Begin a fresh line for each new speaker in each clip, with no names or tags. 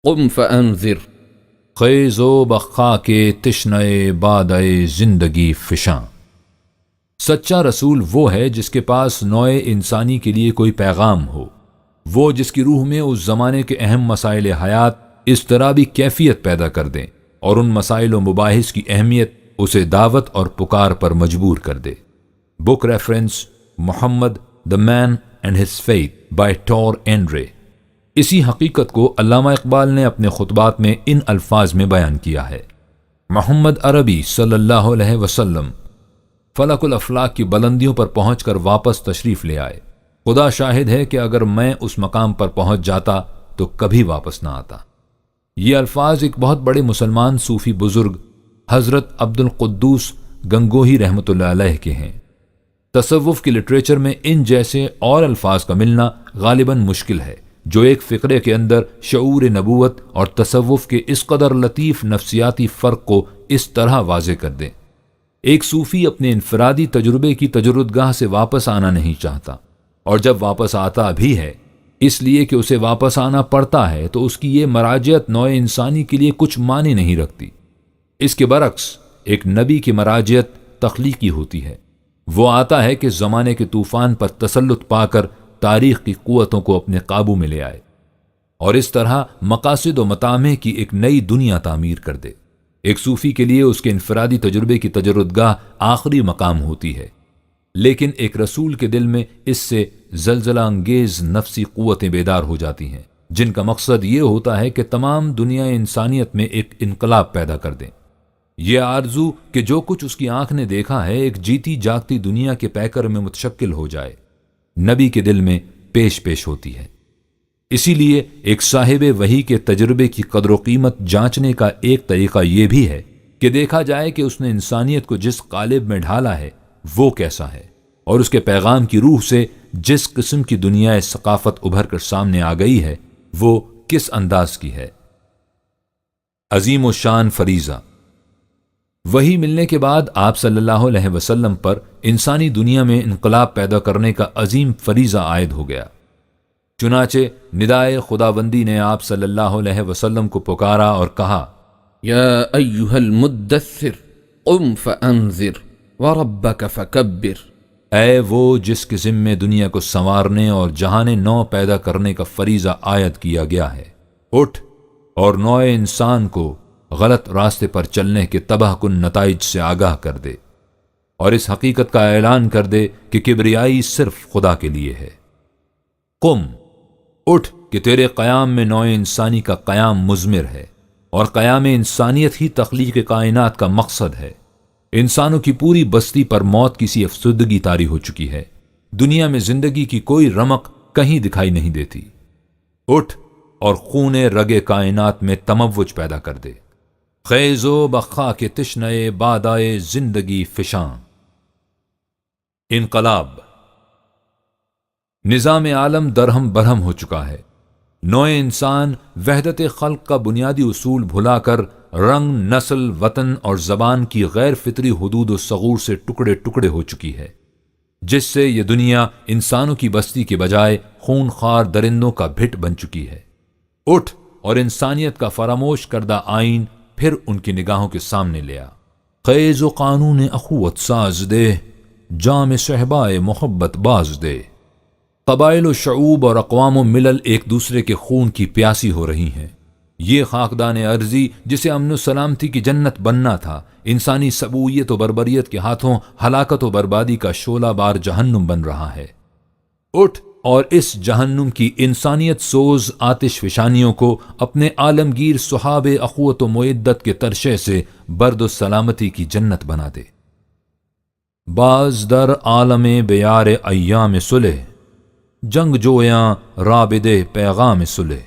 قم فانذر،
خیز و بخا کے تشنئے بادئے زندگی فشاں۔ سچا رسول وہ ہے جس کے پاس نوع انسانی کے لیے کوئی پیغام ہو، وہ جس کی روح میں اس زمانے کے اہم مسائل حیات اضطرابی کیفیت پیدا کر دیں اور ان مسائل و مباحث کی اہمیت اسے دعوت اور پکار پر مجبور کر دے۔ Book reference Muhammad the man and his faith by Tor Andrae. اسی حقیقت کو علامہ اقبال نے اپنے خطبات میں ان الفاظ میں بیان کیا ہے۔ محمد عربی صلی اللہ علیہ وسلم فلک الافلاک کی بلندیوں پر پہنچ کر واپس تشریف لے آئے۔ خدا شاہد ہے کہ اگر میں اس مقام پر پہنچ جاتا تو کبھی واپس نہ آتا۔ یہ الفاظ ایک بہت بڑے مسلمان صوفی بزرگ حضرت عبد القدوس گنگوہی رحمۃ اللہ علیہ کے ہیں۔ تصوف کی لٹریچر میں ان جیسے اور الفاظ کا ملنا غالباً مشکل ہے جو ایک فقرے کے اندر شعور نبوت اور تصوف کے اس قدر لطیف نفسیاتی فرق کو اس طرح واضح کر دیں۔ ایک صوفی اپنے انفرادی تجربے کی تجردگاہ سے واپس آنا نہیں چاہتا، اور جب واپس آتا بھی ہے اس لیے کہ اسے واپس آنا پڑتا ہے تو اس کی یہ مراجعت نوع انسانی کے لیے کچھ معنی نہیں رکھتی۔ اس کے برعکس ایک نبی کی مراجعت تخلیقی ہوتی ہے۔ وہ آتا ہے کہ زمانے کے طوفان پر تسلط پا کر تاریخ کی قوتوں کو اپنے قابو میں لے آئے اور اس طرح مقاصد و مطامع کی ایک نئی دنیا تعمیر کر دے۔ ایک صوفی کے لیے اس کے انفرادی تجربے کی تجردگاہ آخری مقام ہوتی ہے، لیکن ایک رسول کے دل میں اس سے زلزلہ انگیز نفسی قوتیں بیدار ہو جاتی ہیں جن کا مقصد یہ ہوتا ہے کہ تمام دنیا انسانیت میں ایک انقلاب پیدا کر دیں۔ یہ آرزو کہ جو کچھ اس کی آنکھ نے دیکھا ہے ایک جیتی جاگتی دنیا کے پیکر میں متشکل ہو جائے، نبی کے دل میں پیش ہوتی ہے۔ اسی لیے ایک صاحب وحی کے تجربے کی قدر و قیمت جانچنے کا ایک طریقہ یہ بھی ہے کہ دیکھا جائے کہ اس نے انسانیت کو جس قالب میں ڈھالا ہے وہ کیسا ہے، اور اس کے پیغام کی روح سے جس قسم کی دنیا ثقافت ابھر کر سامنے آ گئی ہے وہ کس انداز کی ہے۔ عظیم و شان فریضہ۔ وحی ملنے کے بعد آپ صلی اللہ علیہ وسلم پر انسانی دنیا میں انقلاب پیدا کرنے کا عظیم فریضہ عائد ہو گیا۔ چنانچہ ندائے خداوندی نے آپ صلی اللہ علیہ وسلم کو پکارا اور کہا،
یا ایھا المدثر قم فانذر وربک فکبر۔
اے وہ جس کے ذمے دنیا کو سنوارنے اور جہان نو پیدا کرنے کا فریضہ عائد کیا گیا ہے، اٹھ اور نوع انسان کو غلط راستے پر چلنے کے تباہ کن نتائج سے آگاہ کر دے، اور اس حقیقت کا اعلان کر دے کہ کبریائی صرف خدا کے لیے ہے۔ قم، اٹھ کہ تیرے قیام میں نوع انسانی کا قیام مضمر ہے، اور قیام انسانیت ہی تخلیق کائنات کا مقصد ہے۔ انسانوں کی پوری بستی پر موت کی سی افسردگی طاری ہو چکی ہے، دنیا میں زندگی کی کوئی رمق کہیں دکھائی نہیں دیتی۔ اٹھ اور خون رگ کائنات میں تموج پیدا کر دے۔ خیز و بخا کے تشنئے بادائے زندگی فشاں۔ انقلاب۔ نظام عالم درہم برہم ہو چکا ہے۔ نوع انسان وحدت خلق کا بنیادی اصول بھلا کر رنگ، نسل، وطن اور زبان کی غیر فطری حدود و ثغور سے ٹکڑے ٹکڑے ہو چکی ہے، جس سے یہ دنیا انسانوں کی بستی کے بجائے خونخوار درندوں کا بھٹ بن چکی ہے۔ اٹھ اور انسانیت کا فراموش کردہ آئین پھر ان کی نگاہوں کے سامنے لیا۔ خیز و قانون اخوت ساز دے، جام صحبائے محبت باز دے۔ قبائل و شعوب اور اقوام و ملل ایک دوسرے کے خون کی پیاسی ہو رہی ہیں۔ یہ خاکدان ارضی جسے امن و سلامتی کی جنت بننا تھا، انسانی سبویت و بربریت کے ہاتھوں ہلاکت و بربادی کا شعلہ بار جہنم بن رہا ہے۔ اٹھ اور اس جہنم کی انسانیت سوز آتش فشانیوں کو اپنے عالمگیر صحاب اخوت و معدت کے ترشے سے برد و سلامتی کی جنت بنا دے۔ باز در عالم بیار ایام صلح، جنگ جویاں رابد پیغام صلح۔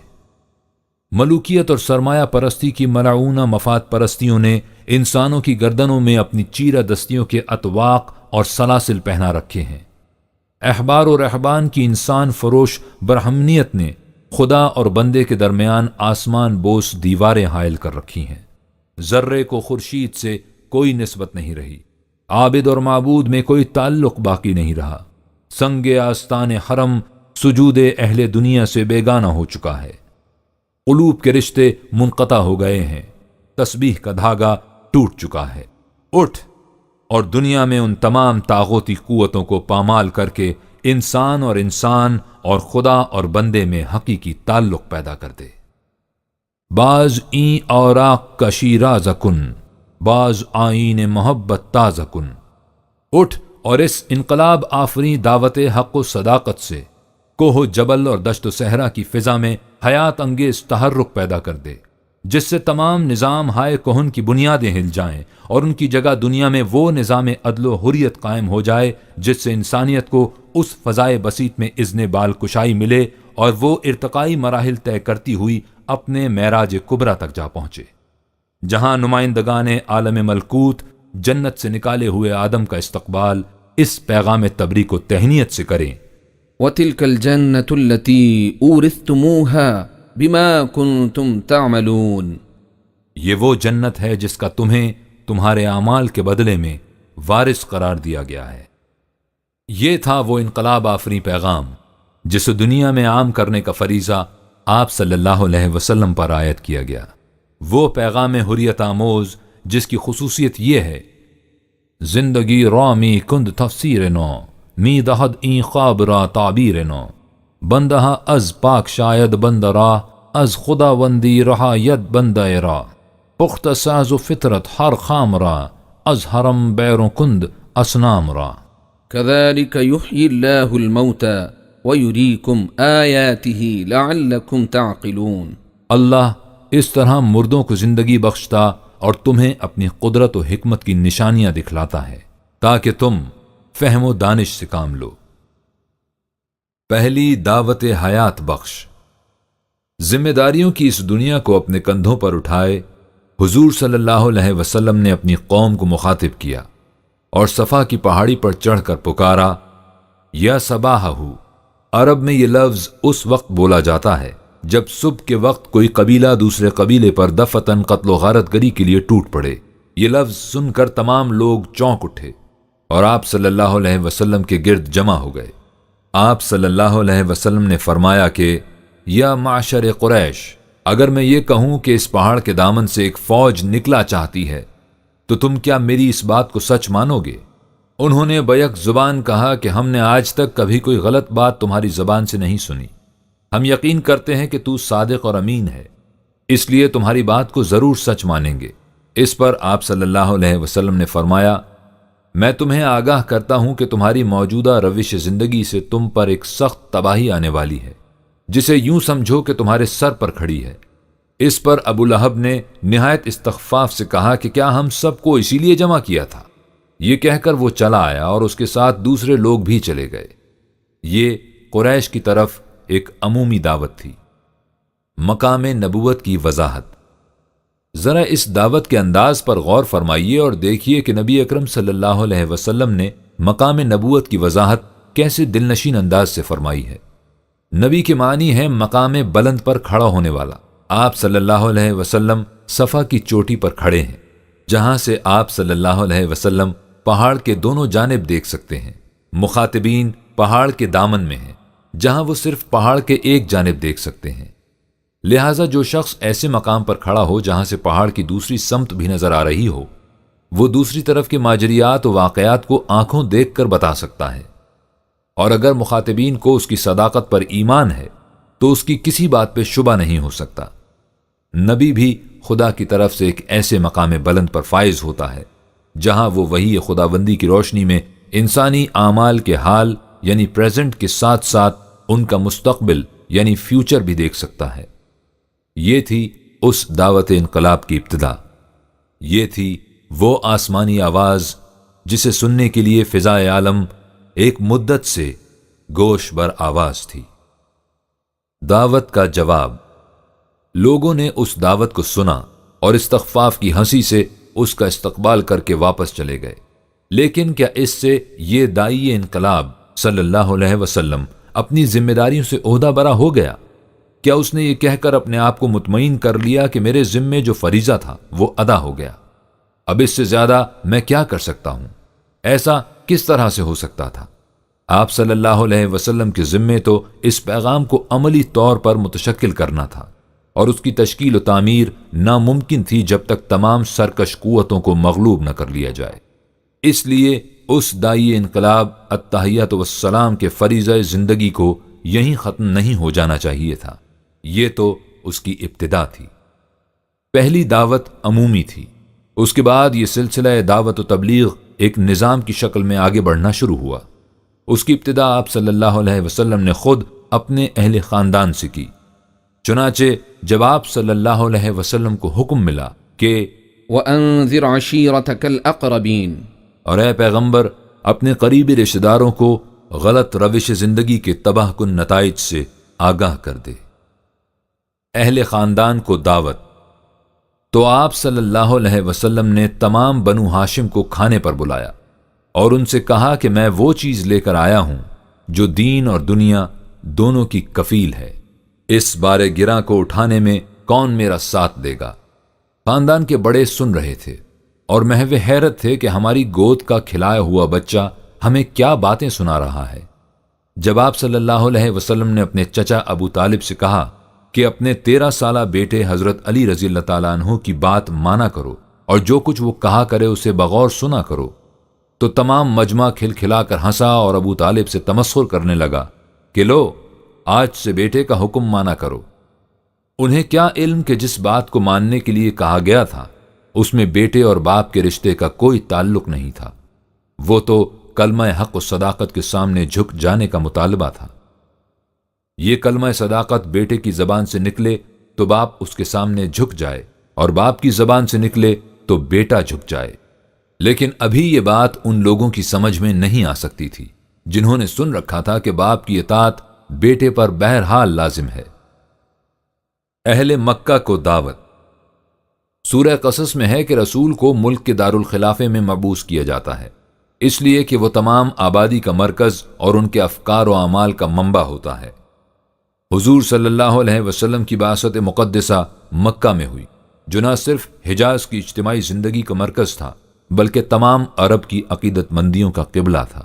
ملوکیت اور سرمایہ پرستی کی ملعونہ مفاد پرستیوں نے انسانوں کی گردنوں میں اپنی چیرہ دستیوں کے اطواق اور سلاسل پہنا رکھے ہیں۔ احبار و رہبان کی انسان فروش برہمنیت نے خدا اور بندے کے درمیان آسمان بوس دیواریں حائل کر رکھی ہیں۔ ذرے کو خورشید سے کوئی نسبت نہیں رہی، عابد اور معبود میں کوئی تعلق باقی نہیں رہا۔ سنگ آستان حرم سجود اہل دنیا سے بیگانہ ہو چکا ہے۔ قلوب کے رشتے منقطع ہو گئے ہیں، تسبیح کا دھاگا ٹوٹ چکا ہے۔ اٹھ اور دنیا میں ان تمام طاغوتی قوتوں کو پامال کر کے انسان اور خدا اور بندے میں حقیقی تعلق پیدا کر دے۔ بعض این اوراق کا شیراز کن، بعض آئین محبت تازہ کن۔ اٹھ اور اس انقلاب آفری دعوت حق و صداقت سے کوہ و جبل اور دشت و صحرا کی فضا میں حیات انگیز تحرک پیدا کر دے، جس سے تمام نظام ہائے کہن کی بنیادیں ہل جائیں اور ان کی جگہ دنیا میں وہ نظام عدل و حریت قائم ہو جائے جس سے انسانیت کو اس فضائے بسیط میں اذن بال کشائی ملے اور وہ ارتقائی مراحل طے کرتی ہوئی اپنے معراج کبریٰ تک جا پہنچے، جہاں نمائندگان عالم ملکوت جنت سے نکالے ہوئے آدم کا استقبال اس پیغام تبریک و تہنیت سے کریں۔
وَتِلْكَ الْجَنَّةُ الَّتِي أُورِثْتُمُوهَا بِمَا كُنْتُمْ تَعْمَلُونَ،
یہ وہ جنت ہے جس کا تمہیں تمہارے اعمال کے بدلے میں وارث قرار دیا گیا ہے۔ یہ تھا وہ انقلاب آفری پیغام جسے دنیا میں عام کرنے کا فریضہ آپ صلی اللہ علیہ وسلم پر عائد کیا گیا، وہ پیغام حریت آموز جس کی خصوصیت یہ ہے: زندگی رامی کند تفسیر نو، می دہد این خواب را تعبیر نو، بندہ از پاک شاید بند را، از خدا وندی رہا ید بندہ را، پخت ساز و فطرت ہر خام را، از حرم بیروں کند اسنام را۔
كذلك يحيي الله الموتى ويريكم آياته لعلكم تعقلون،
اللہ اس طرح مردوں کو زندگی بخشتا اور تمہیں اپنی قدرت و حکمت کی نشانیاں دکھلاتا ہے تاکہ تم فہم و دانش سے کام لو۔ پہلی دعوت حیات بخش۔ ذمہ داریوں کی اس دنیا کو اپنے کندھوں پر اٹھائے حضور صلی اللہ علیہ وسلم نے اپنی قوم کو مخاطب کیا اور صفا کی پہاڑی پر چڑھ کر پکارا، یا صباحہ۔ عرب میں یہ لفظ اس وقت بولا جاتا ہے جب صبح کے وقت کوئی قبیلہ دوسرے قبیلے پر دفتن قتل و غارت گری کے لیے ٹوٹ پڑے۔ یہ لفظ سن کر تمام لوگ چونک اٹھے اور آپ صلی اللہ علیہ وسلم کے گرد جمع ہو گئے۔ آپ صلی اللہ علیہ وسلم نے فرمایا کہ یا معشر قریش، اگر میں یہ کہوں کہ اس پہاڑ کے دامن سے ایک فوج نکلا چاہتی ہے تو تم کیا میری اس بات کو سچ مانو گے؟ انہوں نے بیک زبان کہا کہ ہم نے آج تک کبھی کوئی غلط بات تمہاری زبان سے نہیں سنی، ہم یقین کرتے ہیں کہ تو صادق اور امین ہے، اس لیے تمہاری بات کو ضرور سچ مانیں گے۔ اس پر آپ صلی اللہ علیہ وسلم نے فرمایا، میں تمہیں آگاہ کرتا ہوں کہ تمہاری موجودہ روش زندگی سے تم پر ایک سخت تباہی آنے والی ہے جسے یوں سمجھو کہ تمہارے سر پر کھڑی ہے۔ اس پر ابو لہب نے نہایت استخفاف سے کہا کہ کیا ہم سب کو اسی لیے جمع کیا تھا؟ یہ کہہ کر وہ چلا آیا اور اس کے ساتھ دوسرے لوگ بھی چلے گئے۔ یہ قریش کی طرف ایک عمومی دعوت تھی۔ مقام نبوت کی وضاحت۔ ذرا اس دعوت کے انداز پر غور فرمائیے اور دیکھیے کہ نبی اکرم صلی اللہ علیہ وسلم نے مقام نبوت کی وضاحت کیسے دلنشین انداز سے فرمائی ہے۔ نبی کے معنی ہے مقام بلند پر کھڑا ہونے والا۔ آپ صلی اللہ علیہ وسلم صفا کی چوٹی پر کھڑے ہیں، جہاں سے آپ صلی اللہ علیہ وسلم پہاڑ کے دونوں جانب دیکھ سکتے ہیں۔ مخاطبین پہاڑ کے دامن میں ہیں، جہاں وہ صرف پہاڑ کے ایک جانب دیکھ سکتے ہیں۔ لہٰذا جو شخص ایسے مقام پر کھڑا ہو جہاں سے پہاڑ کی دوسری سمت بھی نظر آ رہی ہو، وہ دوسری طرف کے ماجریات و واقعات کو آنکھوں دیکھ کر بتا سکتا ہے، اور اگر مخاطبین کو اس کی صداقت پر ایمان ہے تو اس کی کسی بات پہ شبہ نہیں ہو سکتا۔ نبی بھی خدا کی طرف سے ایک ایسے مقام بلند پر فائز ہوتا ہے جہاں وہ وحی خداوندی کی روشنی میں انسانی اعمال کے حال یعنی پریزنٹ کے ساتھ ساتھ ان کا مستقبل یعنی فیوچر بھی دیکھ سکتا ہے۔ یہ تھی اس دعوت انقلاب کی ابتدا، یہ تھی وہ آسمانی آواز جسے سننے کے لیے فضائے عالم ایک مدت سے گوش بر آواز تھی۔ دعوت کا جواب۔ لوگوں نے اس دعوت کو سنا اور استخفاف کی ہنسی سے اس کا استقبال کر کے واپس چلے گئے، لیکن کیا اس سے یہ داعی انقلاب صلی اللہ علیہ وسلم اپنی ذمہ داریوں سے عہدہ برا ہو گیا؟ کیا اس نے یہ کہہ کر اپنے آپ کو مطمئن کر لیا کہ میرے ذمے جو فریضہ تھا وہ ادا ہو گیا، اب اس سے زیادہ میں کیا کر سکتا ہوں؟ ایسا کس طرح سے ہو سکتا تھا؟ آپ صلی اللہ علیہ وسلم کے ذمے تو اس پیغام کو عملی طور پر متشکل کرنا تھا، اور اس کی تشکیل و تعمیر ناممکن تھی جب تک تمام سرکش قوتوں کو مغلوب نہ کر لیا جائے۔ اس لیے اس دائی انقلاب التحیات والسلام کے فریضہ زندگی کو یہیں ختم نہیں ہو جانا چاہیے تھا۔ یہ تو اس کی ابتدا تھی۔ پہلی دعوت عمومی تھی، اس کے بعد یہ سلسلہ دعوت و تبلیغ ایک نظام کی شکل میں آگے بڑھنا شروع ہوا۔ اس کی ابتدا آپ صلی اللہ علیہ وسلم نے خود اپنے اہل خاندان سے کی۔ چنانچہ جب آپ صلی اللہ علیہ وسلم کو حکم ملا کہ
وَأَنذِرْ عَشِيرَتَكَ الْأَقْرَبِينَ،
اور اے پیغمبر اپنے قریبی رشتہ داروں کو غلط روش زندگی کے تباہ کن نتائج سے آگاہ کر دے، اہل خاندان کو دعوت، تو آپ صلی اللہ علیہ وسلم نے تمام بنو ہاشم کو کھانے پر بلایا اور ان سے کہا کہ میں وہ چیز لے کر آیا ہوں جو دین اور دنیا دونوں کی کفیل ہے، اس بارے گراں کو اٹھانے میں کون میرا ساتھ دے گا؟ خاندان کے بڑے سن رہے تھے اور محو حیرت تھے کہ ہماری گود کا کھلایا ہوا بچہ ہمیں کیا باتیں سنا رہا ہے۔ جب آپ صلی اللہ علیہ وسلم نے اپنے چچا ابو طالب سے کہا کہ اپنے 13 سالہ بیٹے حضرت علی رضی اللہ تعالیٰ عنہ کی بات مانا کرو اور جو کچھ وہ کہا کرے اسے بغور سنا کرو، تو تمام مجمع کھلکھلا کر ہنسا اور ابو طالب سے تمسخر کرنے لگا کہ لو، آج سے بیٹے کا حکم مانا کرو۔ انہیں کیا علم کہ جس بات کو ماننے کے لیے کہا گیا تھا اس میں بیٹے اور باپ کے رشتے کا کوئی تعلق نہیں تھا، وہ تو کلمہ حق و صداقت کے سامنے جھک جانے کا مطالبہ تھا۔ یہ کلمہ صداقت بیٹے کی زبان سے نکلے تو باپ اس کے سامنے جھک جائے، اور باپ کی زبان سے نکلے تو بیٹا جھک جائے۔ لیکن ابھی یہ بات ان لوگوں کی سمجھ میں نہیں آ سکتی تھی جنہوں نے سن رکھا تھا کہ باپ کی اطاعت بیٹے پر بہرحال لازم ہے۔ اہل مکہ کو دعوت۔ سورہ قصص میں ہے کہ رسول کو ملک کے دارالخلافے میں مبعوث کیا جاتا ہے، اس لیے کہ وہ تمام آبادی کا مرکز اور ان کے افکار و اعمال کا منبع ہوتا ہے۔ حضور صلی اللہ علیہ وسلم کی بعثت مقدسہ مکہ میں ہوئی، جو نہ صرف حجاز کی اجتماعی زندگی کا مرکز تھا بلکہ تمام عرب کی عقیدت مندیوں کا قبلہ تھا،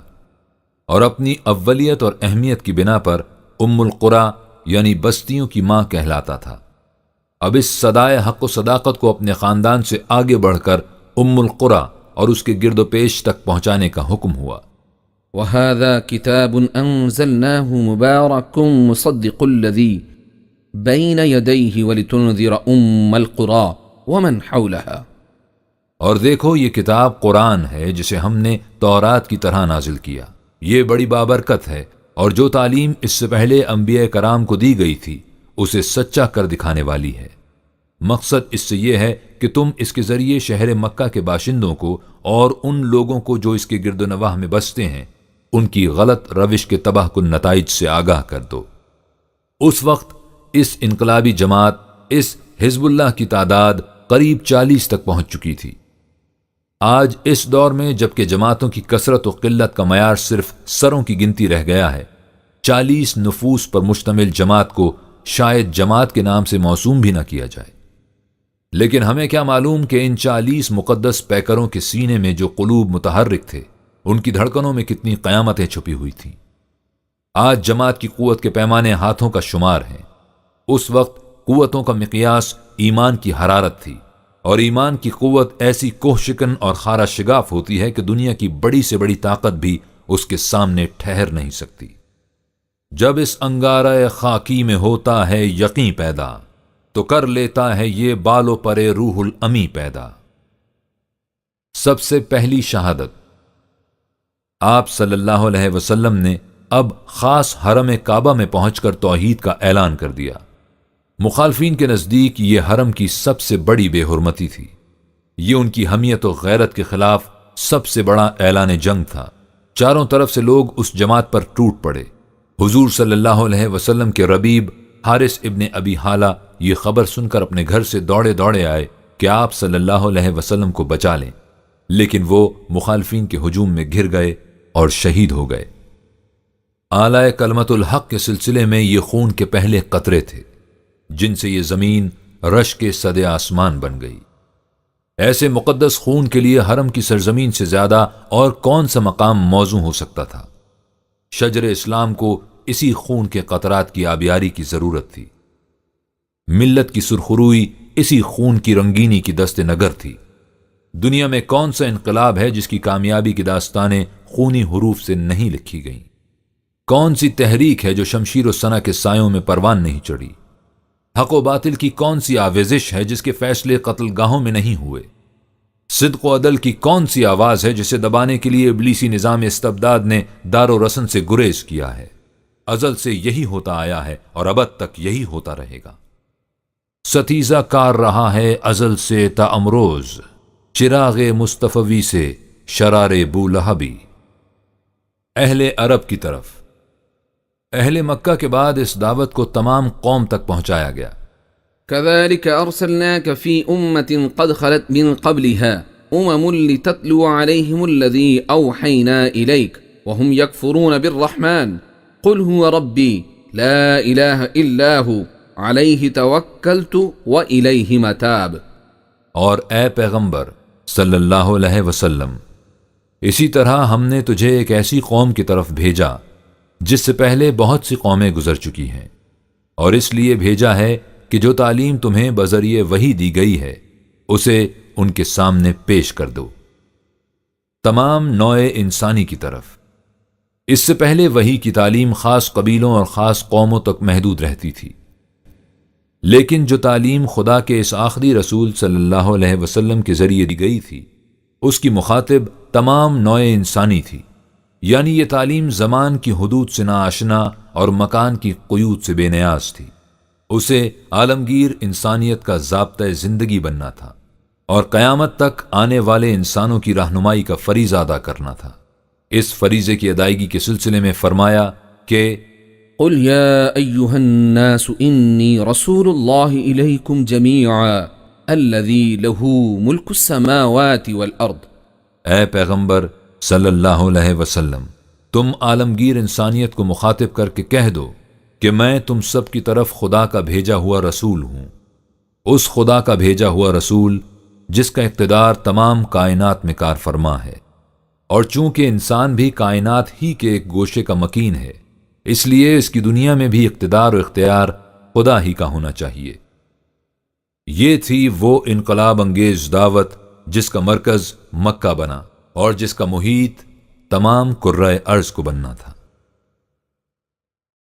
اور اپنی اولیت اور اہمیت کی بنا پر ام القریٰ یعنی بستیوں کی ماں کہلاتا تھا۔ اب اس صدائے حق و صداقت کو اپنے خاندان سے آگے بڑھ کر ام القریٰ اور اس کے گرد و پیش تک پہنچانے کا حکم ہوا۔
وَهَذَا كِتَابٌ أَنزَلْنَاهُ مُبَارَكٌ مُصَدِّقُ الَّذِي بَيْنَ يَدَيْهِ وَلِتُنذِرَ أُمَّ الْقُرَىٰ وَمَنْ حَوْلَهَا۔
اور دیکھو، یہ کتاب قرآن ہے جسے ہم نے تورات کی طرح نازل کیا، یہ بڑی بابرکت ہے، اور جو تعلیم اس سے پہلے انبیاء کرام کو دی گئی تھی اسے سچا کر دکھانے والی ہے۔ مقصد اس سے یہ ہے کہ تم اس کے ذریعے شہر مکہ کے باشندوں کو اور ان لوگوں کو جو اس کے گرد و نواح میں بستے ہیں ان کی غلط روش کے تباہ کن نتائج سے آگاہ کر دو۔ اس وقت اس انقلابی جماعت، اس حزب اللہ کی تعداد قریب 40 تک پہنچ چکی تھی۔ آج اس دور میں جبکہ جماعتوں کی کثرت و قلت کا معیار صرف سروں کی گنتی رہ گیا ہے، 40 نفوس پر مشتمل جماعت کو شاید جماعت کے نام سے موسوم بھی نہ کیا جائے۔ لیکن ہمیں کیا معلوم کہ ان 40 مقدس پیکروں کے سینے میں جو قلوب متحرک تھے ان کی دھڑکنوں میں کتنی قیامتیں چھپی ہوئی تھیں۔ آج جماعت کی قوت کے پیمانے ہاتھوں کا شمار ہیں، اس وقت قوتوں کا مقیاس ایمان کی حرارت تھی، اور ایمان کی قوت ایسی کوہ شکن اور خارہ شگاف ہوتی ہے کہ دنیا کی بڑی سے بڑی طاقت بھی اس کے سامنے ٹھہر نہیں سکتی۔ جب اس انگارہ خاکی میں ہوتا ہے یقین پیدا، تو کر لیتا ہے یہ بالو پرے روح الامی پیدا۔ سب سے پہلی شہادت۔ آپ صلی اللہ علیہ وسلم نے اب خاص حرم کعبہ میں پہنچ کر توحید کا اعلان کر دیا۔ مخالفین کے نزدیک یہ حرم کی سب سے بڑی بے حرمتی تھی، یہ ان کی حمیت و غیرت کے خلاف سب سے بڑا اعلان جنگ تھا۔ چاروں طرف سے لوگ اس جماعت پر ٹوٹ پڑے۔ حضور صلی اللہ علیہ وسلم کے ربیب حارث ابن ابی حالہ یہ خبر سن کر اپنے گھر سے دوڑے دوڑے آئے کہ آپ صلی اللہ علیہ وسلم کو بچا لیں، لیکن وہ مخالفین کے ہجوم میں گھر گئے اور شہید ہو گئے۔ اعلی کلمت الحق کے سلسلے میں یہ خون کے پہلے قطرے تھے جن سے یہ زمین رش کے صد آسمان بن گئی۔ ایسے مقدس خون کے لیے حرم کی سرزمین سے زیادہ اور کون سا مقام موزوں ہو سکتا تھا؟ شجر اسلام کو اسی خون کے قطرات کی آبیاری کی ضرورت تھی۔ ملت کی سرخروئی اسی خون کی رنگینی کی دست نگر تھی۔ دنیا میں کون سا انقلاب ہے جس کی کامیابی کی داستانیں خونی حروف سے نہیں لکھی گئیں؟ کون سی تحریک ہے جو شمشیر و سنا کے سایوں میں پروان نہیں چڑھی؟ حق و باطل کی کون سی آویزش ہے جس کے فیصلے قتل گاہوں میں نہیں ہوئے؟ صدق و عدل کی کون سی آواز ہے جسے دبانے کے لیے ابلیسی نظام استبداد نے دار و رسن سے گریز کیا ہے؟ ازل سے یہی ہوتا آیا ہے اور ابد تک یہی ہوتا رہے گا۔ ستیزہ کار رہا ہے ازل سے تا امروز، چراغ مصطفی سے شرار بولہبی۔ اہل عرب کی طرف اہل مکہ کے بعد اس دعوت کو تمام قوم تک پہنچایا گیا۔
كذلك أرسلناك في أمة قد خلت من قبلها لتتلو عليهم الذي أوحينا إليك وهم يكفرون بالرحمن قل هو ربي لا إله إلا هو عليه توكلت وإليه متاب۔
اور اے پیغمبر صلی اللہ علیہ وسلم، اسی طرح ہم نے تجھے ایک ایسی قوم کی طرف بھیجا جس سے پہلے بہت سی قومیں گزر چکی ہیں، اور اس لیے بھیجا ہے کہ جو تعلیم تمہیں بذریعہ وحی دی گئی ہے اسے ان کے سامنے پیش کر دو، تمام نوع انسانی کی طرف۔ اس سے پہلے وحی کی تعلیم خاص قبیلوں اور خاص قوموں تک محدود رہتی تھی، لیکن جو تعلیم خدا کے اس آخری رسول صلی اللہ علیہ وسلم کے ذریعے دی گئی تھی اس کی مخاطب تمام نوع انسانی تھی، یعنی یہ تعلیم زمان کی حدود سے ناآشنا اور مکان کی قیود سے بے نیاز تھی۔ اسے عالمگیر انسانیت کا ضابطۂ زندگی بننا تھا اور قیامت تک آنے والے انسانوں کی رہنمائی کا فریضہ ادا کرنا تھا۔ اس فریضے کی ادائیگی کے سلسلے میں فرمایا کہ
قل يا أيها الناس إني رسول الله إليكم جميعا الذي له ملك السماوات والأرض۔
اے پیغمبر صلی اللہ علیہ وسلم، تم عالمگیر انسانیت کو مخاطب کر کے کہہ دو کہ میں تم سب کی طرف خدا کا بھیجا ہوا رسول ہوں، اس خدا کا بھیجا ہوا رسول جس کا اقتدار تمام کائنات میں کار فرما ہے، اور چونکہ انسان بھی کائنات ہی کے ایک گوشے کا مکین ہے اس لیے اس کی دنیا میں بھی اقتدار و اختیار خدا ہی کا ہونا چاہیے۔ یہ تھی وہ انقلاب انگیز دعوت جس کا مرکز مکہ بنا اور جس کا محیط تمام قرۂ ارض کو بننا تھا۔